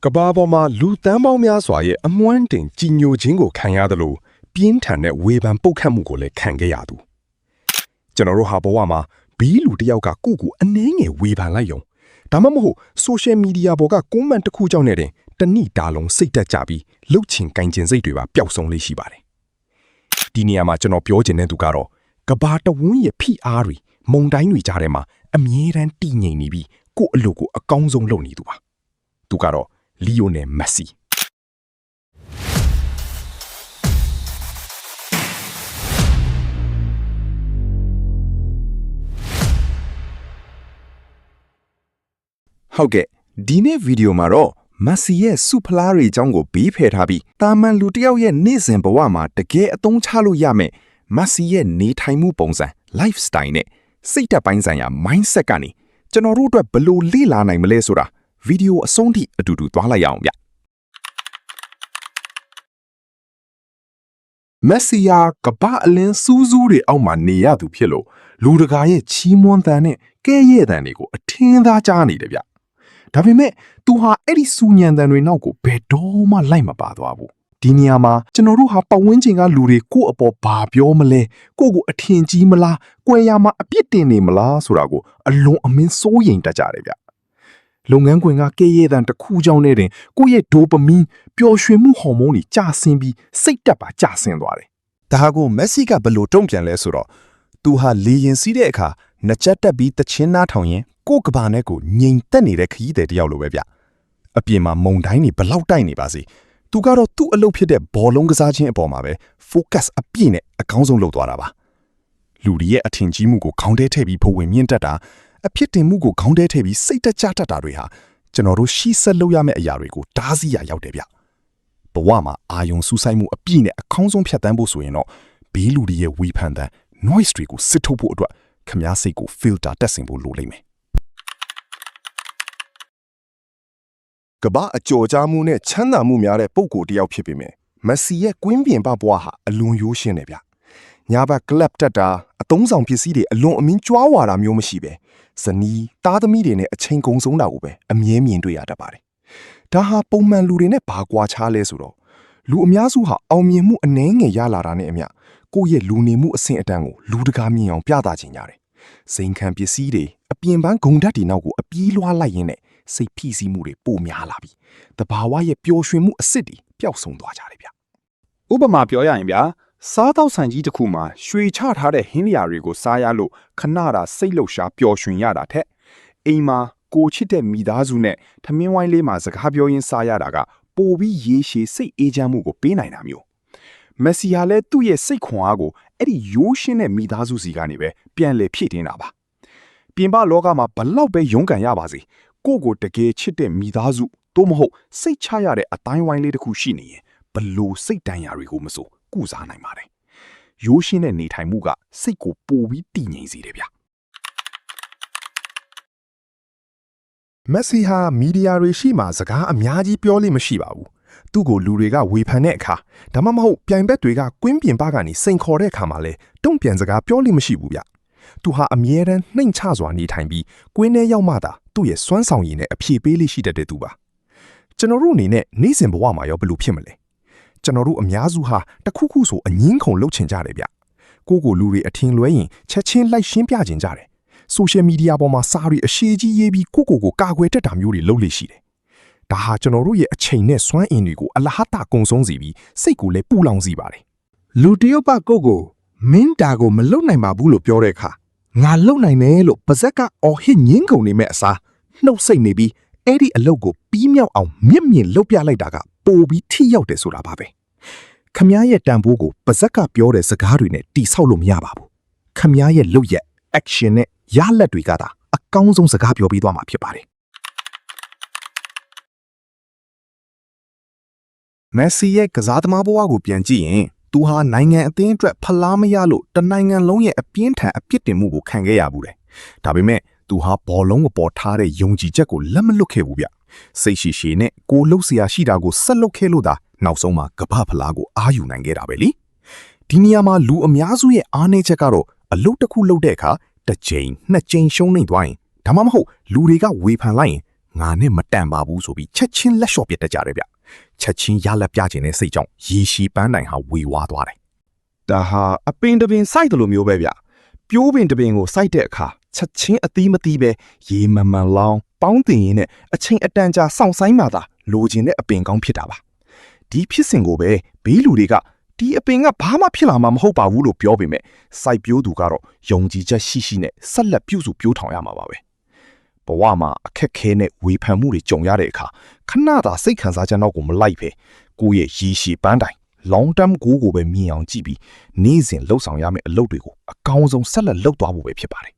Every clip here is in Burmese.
ကဘာပေါ်မှာလူတန်းပေါင်းများစွာရဲ့အမွှမ်းတင်ကြီးညိုခြင်းကိုခံရတယ်လို့ပြင်းထန်တဲ့ဝေဖန်ပုတ်ခတ်မှုကိုလည်းခံခဲ့ရသူကျွန်တော်တို့ဟာဘဝမှာဘီလူတယောက်ကကိုယ့်ကိုအနှင်းငယ်ဝေဖန်လိုက်ယုံဒါမှမဟုတ်ဆိုရှယ်မီဒီယာပေါ်ကကွန်မန့်တစ်ခုကြောင့်နဲ့တင်တဏိတာလုံးစိတ်တက်ကြပြီးလှုပ်ချင်ကင်ချင်စိတ်တွေပါပျောက်ဆုံးလေးရှိပါတယ်ဒီနေရာမှာကျွန်တော်ပြောချင်တဲ့သူကတော့ကဘာတဝန်းရဲ့ဖိအားတွေမုံတိုင်းတွေကြားထဲမှာအမြဲတမ်းတည်ငြိမ်နေပြီးကိုယ့်အလုပ်ကိုအကောင်းဆုံးလုပ်နေသူပါသူကတော့လီယိုနယ်မက်ဆီဟုတ်ကဲ့ဒီနေ့ဗီဒီယိုမှာတော့မက်ဆီရဲ့စုဖလားတွေအကြောင်းကိုဘေးဖယ်ထားပြီးတာမန်လူတစ်ယောက်ရဲ့နေ့စဉ်ဘဝမှာတကယ်အသုံးချလို့ရမယ်မက်ဆီရဲ့နေထိုင်မှုပုံစံ lifestyle နဲ့စိတ်ဓာတ်ပိုင်းဆိုင်ရာ mindset ကနေကျွန်တော်တို့အတွက်ဘယ်လိုလေ့လာနိုင်မလဲဆိုတာဗီဒီယိုအဆုံးထိအတူတူသွားလိုက်ရအောင်ဗျမက်ဆီယာကပအလင်းစူးစူးတွေအောက်မှာနေရသူဖြစ်လို့လူတကာရဲ့ချီးမွမ်းသံနဲ့ကဲရဲ့သံတွေကိုအထင်သာကြားနေတယ်ဗျဒါပေမဲ့သူဟာအဲ့ဒီစူညံသံတွေနောက်ကိုဘယ်တော့မှလိုက်မပါသွားဘူးဒီနေရာမှာကျွန်တော်တို့ဟာပတ်ဝန်းကျင်ကလူတွေကိုယ့်အပေါ်ဘာပြောမလဲကိုယ့်ကိုအထင်ကြီးမလားကွဲရမှာအပြစ်တင်နေမလားဆိုတာကိုအလွန်အမင်းစိုးရိမ်တတ်ကြတယ်ဗျလုပ်ငန်းခွင်ကကဲရဲတံတစ်ခုကြောင့်နဲ့တင်ကိုယ့်ရဲ့ဒိုပမင်းပျော်ရွှင်မှုဟော်မုန်းတွေကျဆင်းပြီးစိတ်တက်ပါကျဆင်းသွားတယ်ဒါကိုမက်ဆီကဘယ်လိုတုံ့ပြန်လဲဆိုတော့သူဟာလေရင်စီးတဲ့အခါနှချက်တက်ပြီးတချင်းနားထောင်ရင်ကိုယ့်ကဘာနဲ့ကိုငြိမ်သက်နေတဲ့ခရီးသည်တယောက်လိုပဲဗျအပြင်မှာမုံတိုင်းတွေဘလောက်တိုက်နေပါစေသူကတော့သူ့အလုပ်ဖြစ်တဲ့ဘောလုံးကစားခြင်းအပေါ်မှာပဲ focus အပြည့်နဲ့အကောင်းဆုံးလုပ်သွားတာပါလူတွေရဲ့အထင်ကြီးမှုကိုခေါင်းထဲထည့်ပြီးဖဝင်မြင့်တက်တာအဖြစ်တင်မှုကိုခေါင်းထဲထည့်ပြီးစိတ်တက်ကြတတ်တာတွေဟာကျွန်တော်တို့ရှီးဆက်လုပ်ရမယ့်အရာတွေကိုတားဆီးရရောက်တယ်ဗျဘဝမှာအာယုံစူးစိုက်မှုအပြည့်နဲ့အကောင်းဆုံးဖြတ်သန်းဖို့ဆိုရင်တော့ဘေးလူတွေရဲ့ဝေဖန်တဲ့ noise တွေကိုစစ်ထုတ်ဖို့အတွက်ခမားစိတ်ကို filter တက်ဆင်ဖို့လိုလိမ့်မယ်ကဘာအကြော်ကြားမှုနဲ့ချမ်းသာမှုများတဲ့ပုံကိုတယောက်ဖြစ်ပေမဲ့မက်ဆီရဲ့ကွင်းပြင်ပဘွားဟာအလွန်ရိုးရှင်းတယ်ဗျညာဘက်ကလပ်တက်တာအသုံးဆောင်ပစ္စည်းတွေအလွန်အမင်းကြွားဝါတာမျိုးမရှိပဲဇနီးသားသမီးတွေနဲ့အချိန်ကုန်ဆုံးတာကိုပဲအမြဲမြင်တွေ့ရတတ်ပါတယ်ဒါဟာပုံမှန်လူတွေနဲ့ဘာကွာခြားလဲဆိုတော့လူအများစုဟာအောင်မြင်မှုအနည်းငယ်ရလာတာနဲ့အမျှကိုယ့်ရဲ့လူနေမှုအဆင့်အတန်းကိုလူတကာမြင်အောင်ပြသခြင်းကြတယ်စိန်ခံပစ္စည်းတွေအပြင်ပန်းဂုံဓာတ်တွေနောက်ကိုအပြေးလွှားလိုက်ရင်းနဲ့စိတ်ဖိစီးမှုတွေပိုများလာပြီးတဘာဝရဲ့ပျော်ရွှင်မှုအစစ်တွေပျောက်ဆုံးသွားကြတယ်ဗျဥပမာပြောရရင်ဗျာစားတောက်ဆိုင်ကြီးတစ်ခုမှာရွှေချထားတဲ့ဟင်းလျာတွေကိုစားရလို့ခဏတာစိတ်လှုပ်ရှားပျော်ရွှင်ရတာထက်အိမ်မှာကိုချစ်တဲ့မိသားစုနဲ့ထမင်းဝိုင်းလေးမှာစကားပြောရင်းစားရတာကပိုပြီးရေရှည်စိတ်အေးချမ်းမှုကိုပေးနိုင်တာမျိုးမက်ဆီဟာလည်းသူ့ရဲ့စိတ်ခွန်အားကိုအဲ့ဒီရိုးရှင်းတဲ့မိသားစုစီကနေပဲပြန်လည်ဖြည့်တင်းတာပါပြင်ပလောကမှာဘလောက်ပဲရုန်းကန်ရပါစေကိုကိုတကယ်ချစ်တဲ့မိသားစုသို့မဟုတ်စိတ်ချရတဲ့အတိုင်းဝိုင်းလေးတစ်ခုရှိနေရင်ဘလို့စိတ်တန်ရာတွေကိုမစိုးကုစားနိုင်ပါတယ်ရိုးရှင်းတဲ့နေထိုင်မှုကစိတ်ကိုပိုပြီးတည်ငြိမ်စေတယ်ဗျမက်ဆီဟာမီဒီယာတွေရှိမှစကားအများကြီးပြောလို့မရှိပါဘူးသူ့ကိုလူတွေကဝေဖန်တဲ့အခါဒါမှမဟုတ်ပြိုင်ဘက်တွေကကွင်းပြင်ပကနေစိန်ခေါ်တဲ့အခါမှာလဲတုံ့ပြန်စကားပြောလို့မရှိဘူးဗျသူဟာအမြဲတမ်းနှိမ်ချစွာနေထိုင်ပြီးကွင်းထဲရောက်မှသာသူ့ရဲ့စွမ်းဆောင်ရည်နဲ့အဖြေပေးလေးရှိတတ်တဲ့သူပါကျွန်တော်တို့အနေနဲ့နေ့စဉ်ဘဝမှာရောဘယ်လိုဖြစ်မလဲကျွန်တော်တို့အများစုဟာတခုခုဆိုအငင်းခုန်လှုပ်ချင်ကြတယ်ဗျကိုလူတွေအထင်လွဲရင်ချက်ချင်းလိုက်ရှင်းပြချင်ကြတယ်ဆိုရှယ်မီဒီယာပေါ်မှာစာရီအရှိကြီးရေးပြီးကိုကာကွယ်တတ်တာမျိုးတွေလုပ်လို့ရှိတယ်ဒါဟာကျွန်တော်တို့ရဲ့အချိန်နဲ့စွမ်းအင်တွေကိုအလဟတကုံဆုံးစေပြီးစိတ်ကိုလည်းပူလောင်စေပါတယ်လူတယောက်ပကိုမင်းတာကိုမလုံနိုင်ပါဘူးလို့ပြောတဲ့အခါငါလုံနိုင်တယ်လို့ပါဇက်ကအော်ဟစ်ငင်းကုန်နေမဲ့အစားနှုတ်ဆက်နေပြီးအဲ့ဒီအလုပ်ကိုပြီးမြောက်အောင်မြင့်မြင့်လုပ်ပြလိုက်တာကပိုပြီးထိရောက်တယ်ဆိုတာပါပဲခမ ्या ရဲ့တန်ဖိုးကိုပါဇက်ကပြောတဲ့စကားတွေနဲ့တိဆောက်လို့မရပါဘူးခမ ्या ရဲ့လုပ်ရက် action နဲ့ရလက်တွေကသာအကောင်းဆုံးစကားပြောပြီးသွားမှာဖြစ်ပါတယ်မက်ဆီရဲ့ကစားသမားဘဝကိုပြန်ကြည့်ရင်သူဟာနိုင်ငံအသင်းအတွက်ဖလားမရလို့တနိုင်ငံလုံးရဲ့အပြင်းထန်အပြစ်တင်မှုကိုခံခဲ့ရဘူးတယ်။ဒါပေမဲ့သူဟာဘောလုံးအပေါ်ထားတဲ့ယုံကြည်ချက်ကိုလက်မလွတ်ခဲ့ဘူးဗျ။စိတ်ရှိရှိနဲ့ကိုလှုပ်ရှားရှိတာကိုဆက်လုပ်ခဲ့လို့သာနောက်ဆုံးမှာကမ္ဘာဖလားကိုအားယူနိုင်ခဲ့တာပဲလေ။ဒီနေရာမှာလူအများစုရဲ့အားနည်းချက်ကတော့အလုပ်တစ်ခုလုပ်တဲ့အခါတစ်ချိန်နှစ်ချိန်ရှုံးနေသွားရင်ဒါမှမဟုတ်လူတွေကဝေဖန်လိုက်ရင် ငါနဲ့မတန်ပါဘူးဆိုပြီးချက်ချင်းလက်လျှော့ပစ်တတ်ကြတယ်ဗျချက်ချင်းရလက်ပြခြင်းနဲ့စိတ်ကြောင့်ရေရှည်ပန်းတိုင်ဟာဝေဝါးသွားတယ် ဒါဟာအပင်တပင်စိုက်တယ်လို့မျိုးပဲဗျပြိုးပင်တပင်ကိုစိုက်တဲ့အခါချက်ချင်းအသီးမသီးပဲရေမန်မန်လောင်းပေါင်းတင်ရင်းနဲ့အချိန်အတန်ကြာစောင့်ဆိုင်မှသာလိုချင်တဲ့အပင်ကောင်းဖြစ်တာပါဒီဖြစ်စဉ်ကိုပဲဘေးလူတွေကဒီအပင်ကဘာမှဖြစ်လာမှာမဟုတ်ပါဘူးလို့ပြောပေမဲ့စိုက်ပျိုးသူကတော့ယုံကြည်ချက်ရှိရှိနဲ့ဆက်လက်ပြုစုပျိုးထောင်ရမှာပါပဲဘဝမှာအခက်ခဲနဲ့ဝေဖန်မှုတွေကြုံရတဲ့အခါခဏသာစိတ်ခံစားချက်တော့ကိုမလိုက်ပဲကိုယ့်ရဲ့ရည်ရှည်ပန်းတိုင် long term goal ကိုပဲမြင်အောင်ကြည့်ပြီးနေ့စဉ်လှုပ်ဆောင်ရမယ့်အလုပ်တွေကိုအကောင်းဆုံးဆက်လက်လုပ်သွားဖို့ပဲဖြစ်ပါတယ်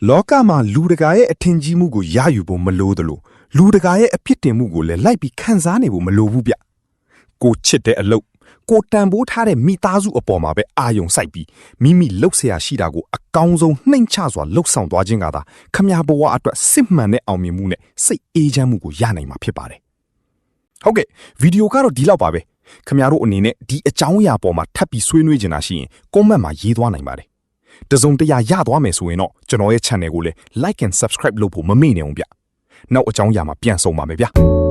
လောကမှာလူတကာရဲ့အထင်ကြီးမှုကိုရယူဖို့မလိုသလိုလူတကာရဲ့အဖြစ်တင်မှုကိုလည်းလိုက်ပြီးခံစားနေဖို့မလိုဘူးဗျကိုချစ်တဲ့အလုပ်ကိုတန်ဖိုးထားတဲ့မိသားစုအပေါ်မှာပဲအာယုံစိုက်ပြီးမိမိလှုပ်ရှားရှိတာကိုအကောင်းဆုံးနှိမ့်ချစွာလှုပ်ဆောင်သွားခြင်းကသာခမည်းဘဝအတွက်စစ်မှန်တဲ့အောင်မြင်မှုနဲ့စိတ်အေးချမ်းမှုကိုရနိုင်မှာဖြစ်ပါတယ်ဟုတ်ကဲ့ဗီဒီယိုကတော့ဒီလောက်ပါပဲခမည်းတို့အနေနဲ့ဒီအကြောင်းအရာပေါ်မှာထပ်ပြီးဆွေးနွေးချင်တာရှိရင် comment မှာရေးသွားနိုင်ပါတယ်တစုံတရာရသွားမယ်ဆိုရင်တော့ကျွန်တော်ရဲ့ channel ကိုလည်း like and subscribe လုပ်ဖို့မမေ့နဲ့အောင်ဗျနောက်အကြောင်းအရာမှာပြန်ဆုံပါမယ်ဗျ